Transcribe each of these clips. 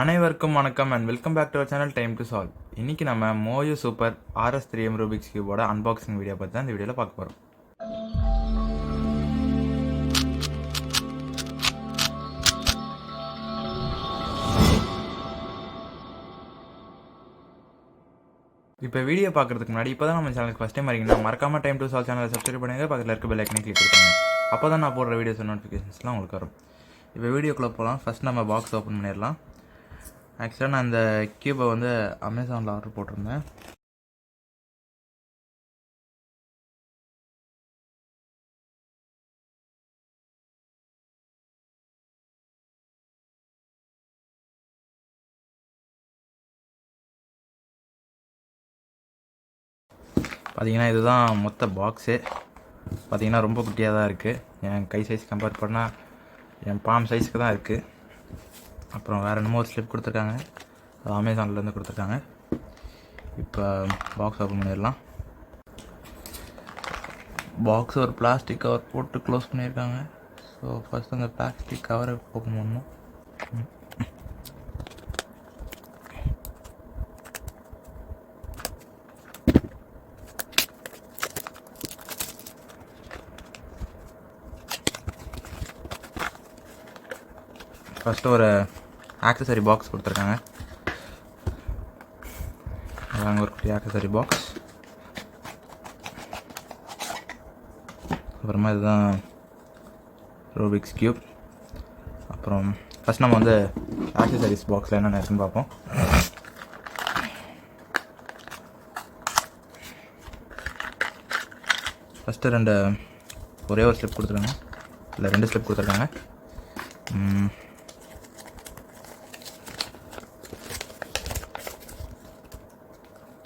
அனைவருக்கும் வணக்கம் and welcome back to our channel time to solve. இன்றைக்கி நம்ம மோயோ சூப்பர் RS3M ரூபிக்ஸ் கியூபோட அன்பாக்சிங் வீடியோ பற்றி தான் இந்த வீடியோவில் பார்க்க போகிறோம். இப்போ வீடியோ பார்க்குறதுக்கு முன்னாடி இப்போ தான் நம்ம சேனலுக்கு ஃபஸ்ட் டைம் வரீங்கன்னா மறக்காமல் டைம் டு சால்வ் சேனலை சப்ஸ்கிரைப் பண்ணுங்கள், பக்கத்தில் இருக்க பெல் ஐக்கனை கிளிக் பண்ணுங்க. அப்போ தான் நான் போடுற வீடியோஸ் நோட்டிஃபிகேஷன்ஸ்லாம் உங்களுக்கு வரும். இப்போ வீடியோக்குள்ளே போகலாம். ஃபஸ்ட் நம்ம பாக்ஸ் ஓப்பன் பண்ணிடலாம். ஆக்சுவலாக நான் இந்த கியூபை வந்து அமேசானில் ஆர்டர் போட்டிருந்தேன். பார்த்தீங்கன்னா இதுதான் மொத்த பாக்ஸு. பார்த்தீங்கன்னா ரொம்ப குட்டியாக தான் இருக்குது. என் கை சைஸ் கம்பேர் பண்ணால் என் பாம் சைஸ்க்கு தான் இருக்குது. அப்புறம் வேறு என்னமோ ஒரு ஸ்லிப் கொடுத்துருக்காங்க, அது அமேசான்லேருந்து கொடுத்துருக்காங்க. இப்போ பாக்ஸ் ஓப்பன் பண்ணிடலாம். பாக்ஸ் ஒரு பிளாஸ்டிக் கவர் போட்டு க்ளோஸ் பண்ணியிருக்காங்க. ஸோ ஃபஸ்ட் அந்த பிளாஸ்டிக் கவரை ஓப்பன் பண்ணணும். ஃபஸ்ட்டு ஒரு ஆக்சசரி பாக்ஸ் கொடுத்துருக்காங்க. அதாங்க ஒரு குட்டி ஆக்சசரி பாக்ஸ். அப்புறமா இதுதான் ரூபிக்ஸ் கியூப். அப்புறம் ஃபஸ்ட் நம்ம வந்து ஆக்சசரிஸ் பாக்ஸில் என்னென்ன இருக்குன்னு பார்ப்போம். ஃபஸ்ட்டு ஒரே ஒரு ஸ்லிப் கொடுத்துருக்காங்க, இல்லை 2 ஸ்லிப் கொடுத்துருக்காங்க.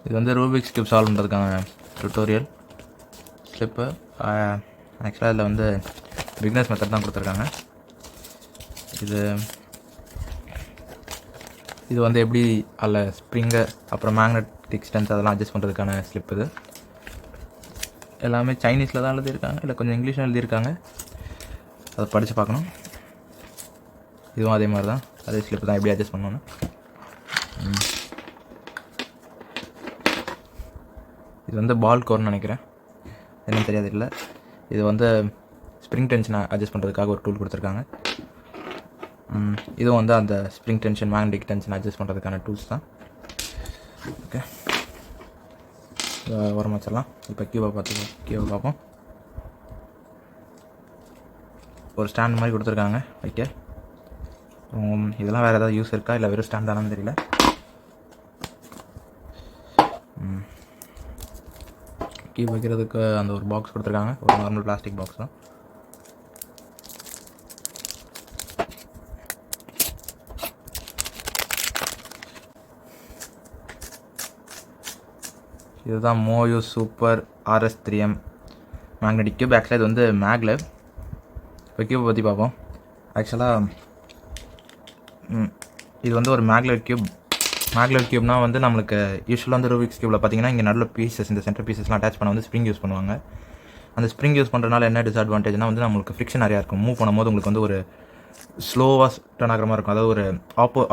இது வந்து ரூபிக்ஸ் கியூப் சால்வ் பண்ணுறதுக்கான டுட்டோரியல் ஸ்லிப்பு. ஆக்சுவலாக இதில் வந்து பிகினர்ஸ் மெத்தட் தான் கொடுத்துருக்காங்க. இது வந்து எப்படி அதில் ஸ்ப்ரிங்கு அப்புறம் மேக்னெட்டிக் ஸ்ட்ரென்த் அதெல்லாம் அட்ஜஸ்ட் பண்ணுறதுக்கான ஸ்லிப். இது எல்லாமே சைனீஸில் தான் எழுதியிருக்காங்க, இல்லை கொஞ்சம் இங்கிலீஷில் எழுதியிருக்காங்க. அதை படித்து பார்க்கணும். இதுவும் அதே மாதிரி தான், அதே ஸ்லிப்பு தான் எப்படி அட்ஜஸ்ட் பண்ணணும். இது வந்து பால் கோர்னு நினைக்கிறேன், என்னன்னு தெரியாது. இல்லை, இது வந்து ஸ்ப்ரிங் டென்ஷனை அட்ஜஸ்ட் பண்ணுறதுக்காக ஒரு டூல் கொடுத்துருக்காங்க. இதுவும் வந்து அந்த spring tension magnetic tension adjust பண்ணுறதுக்கான டூல்ஸ் தான். ஓகே, உரம் வச்சிடலாம். இப்போ கியூபை பார்ப்போம். ஒரு ஸ்டாண்ட் மாதிரி கொடுத்துருக்காங்க வைக்க. இதெல்லாம் வேறு ஏதாவது யூஸ் இருக்கா, இல்லை வெறும் ஸ்டாண்ட் தானு தெரியல. கியூப் வைக்கிறதுக்கு அந்த ஒரு பாக்ஸ் கொடுத்துருக்காங்க, ஒரு நார்மல் பிளாஸ்டிக் பாக்ஸ் தான். இதுதான் மோயோ சூப்பர் RS3M மேக்னெட்டிக் கியூப். ஆக்சுவலாக இது வந்து மேக்லெவ். இப்போ கியூபை பற்றி பார்ப்போம். ஆக்சுவலாக இது வந்து ஒரு மேக்லெவ் கியூப்னால் வந்து நம்மளுக்கு யூஸ்வலாக வந்து ரூபிக்ஸ் கியூபில் பார்த்தீங்கன்னா இங்கே நல்ல பீசஸ், இந்த சென்டர் பீசஸ்லாம் அட்டாச் பண்ண வந்து ஸ்ப்ரிங் யூஸ் பண்ணுவாங்க. அந்த ஸ்ப்ரிங் யூஸ் பண்ணுறதுனால என்ன டிஸ்அட்வான்டேஜ்னால் வந்து நம்மளுக்கு ஃப்ரிக்ஷன் நிறையா இருக்கும். மூவ் பண்ணும்போது உங்களுக்கு வந்து ஒரு ஸ்லோவாக டர்ன் ஆகிற மாதிரி இருக்கும், அதாவது ஒரு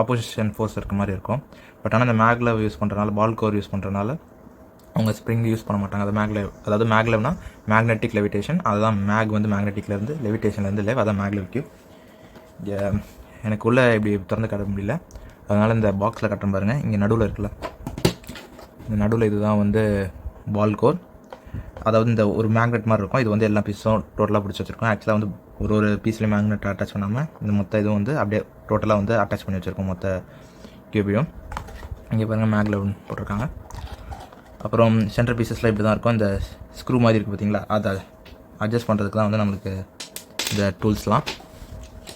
ஆப்போசிஷன் ஃபோர்ஸ் இருக்க மாதிரி இருக்கும். பட் ஆனால் இந்த மேக்லெவ் யூஸ் பண்ணுறதுனால, பால் கோர் யூஸ் பண்ணுறதுனால அவங்க ஸ்ப்ரிங் யூஸ் பண்ண மாட்டாங்க. அது அதாவது மேக்லெவ்னா மேக்னெட்டிக் லெவிடேஷன். அதுதான் மேக் வந்து மேக்னெட்டிக்லேருந்து லெவிடேஷன்லேருந்து லேவ், அதான் மேக்லெவ் கியூப். எனக்கு உள்ளே இப்படி திறந்து காட்ட முடியல, அதனால் இந்த பாக்ஸில் கட்டுறேன் பாருங்கள். இங்கே நடுவில் இருக்குல்ல, இந்த நடுவில் இதுதான் வந்து பால் கோர். அதாவது இந்த ஒரு மேக்னெட் மாதிரி இருக்கும். இது வந்து எல்லா பீஸும் டோட்டலாக பிடிச்சி வச்சுருக்கோம். ஆக்சுவலாக வந்து ஒரு பீஸ்லேயும் மேக்னெட் அட்டாச் பண்ணாமல் இந்த மொத்த இதுவும் வந்து அப்படியே டோட்டலாக வந்து அட்டாச் பண்ணி வச்சுருக்கோம் மொத்த கியூபையும். இங்கே பாருங்கள் மேக்லெவ் போட்டிருக்காங்க. அப்புறம் சென்டர் பீசஸ்லாம் இப்படி தான் இருக்கும். இந்த ஸ்க்ரூ மாதிரி இருக்குது பார்த்தீங்களா, அதை அட்ஜஸ்ட் பண்ணுறதுக்கு தான் வந்து நம்மளுக்கு இந்த டூல்ஸ்லாம்.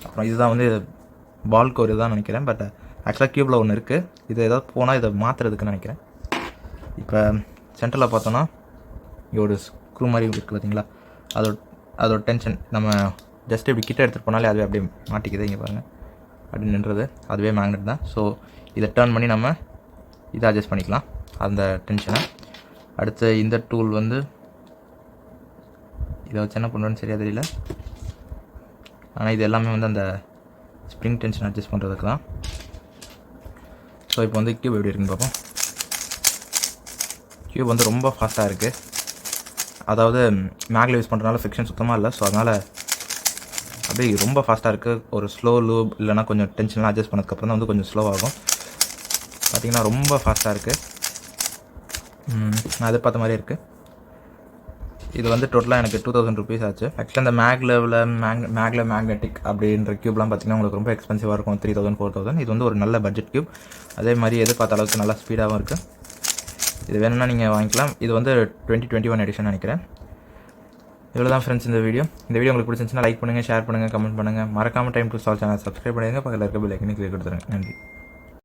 அப்புறம் இதுதான் வந்து பால் கோர் தான் நினைக்கிறேன். பட் ஆக்சுவலாக கியூபில் ஒன்று இருக்குது. இது ஏதாவது போனால் இதை மாற்றுறதுக்குன்னு நினைக்கிறேன். இப்போ சென்டரில் பார்த்தோன்னா இங்கே ஒரு ஸ்க்ரூ மாதிரி இருக்குது பார்த்தீங்களா, அதோட டென்ஷன் நம்ம ஜஸ்ட் இப்படி கிட்ட எடுத்துகிட்டு போனாலே அதுவே அப்படியே மாட்டிக்குது. இங்கே பாருங்கள், அப்படி நின்றது அதுவே மேக்னெட் தான். ஸோ இதை டர்ன் பண்ணி நம்ம இதை அட்ஜஸ்ட் பண்ணிக்கலாம் அந்த டென்ஷனை. அடுத்து இந்த டூல் வந்து இதை வச்சு என்ன பண்ணுறோன்னு சரியாக தெரியல. ஆனால் இது எல்லாமே வந்து அந்த ஸ்ப்ரிங் டென்ஷன் அட்ஜஸ்ட் பண்ணுறதுக்கு தான். ஸோ இப்போ வந்து கியூப் எப்படி இருக்குன்னு பார்ப்போம். கியூப் வந்து ரொம்ப ஃபாஸ்ட்டாக இருக்குது. அதாவது மேக்ல யூஸ் பண்ணுறதுனால ஃபிக்ஷன் சுத்தமாக இல்லை. ஸோ அதனால் அப்படியே ரொம்ப ஃபாஸ்ட்டாக இருக்குது. ஒரு ஸ்லோ லூப் இல்லைனா கொஞ்சம் டென்ஷன்லாம் அட்ஜஸ்ட் பண்ணதுக்கப்புறம் தான் வந்து கொஞ்சம் ஸ்லோவாகும். பார்த்திங்கன்னா ரொம்ப ஃபாஸ்ட்டாக இருக்குது. நான் எதிர்பார்த்த மாதிரி இருக்குது. இது வந்து டோட்டலாக எனக்கு 2000 rupees ஆச்சு. ஆக்சுவலாக இந்த மேக்ல மேக்னெட்டிக் அப்படின்ற க்யூப்லாம் பார்த்திங்கன்னா உங்களுக்கு ரொம்ப எக்ஸ்பென்சிவாக இருக்கும். 3000 4000. இது வந்து ஒரு நல்ல பட்ஜெட் க்யூப். அதே மாதிரி எதிர்பார்த்த அளவுக்கு நல்லா ஸ்பீடாகவும் இருக்குது. இது வேணும்னா நீங்கள் வாங்கிக்கலாம். இது வந்து 2021 எடிஷன் நினைக்கிறேன். இவ்வளோ தான் ஃப்ரெண்ட்ஸ் இந்த வீடியோ உங்களுக்கு பிடிச்சிருந்துச்சுன்னா லைக் பண்ணுங்கள், ஷேர் பண்ணுங்கள், கமெண்ட் பண்ணுங்கள். மறக்காமல் time to solve channel subscribe பண்ணுங்கள். பக்கத்தில் இருக்க பெல் ஐக்கனை கிளிக் கொடுத்துருங்க. நன்றி.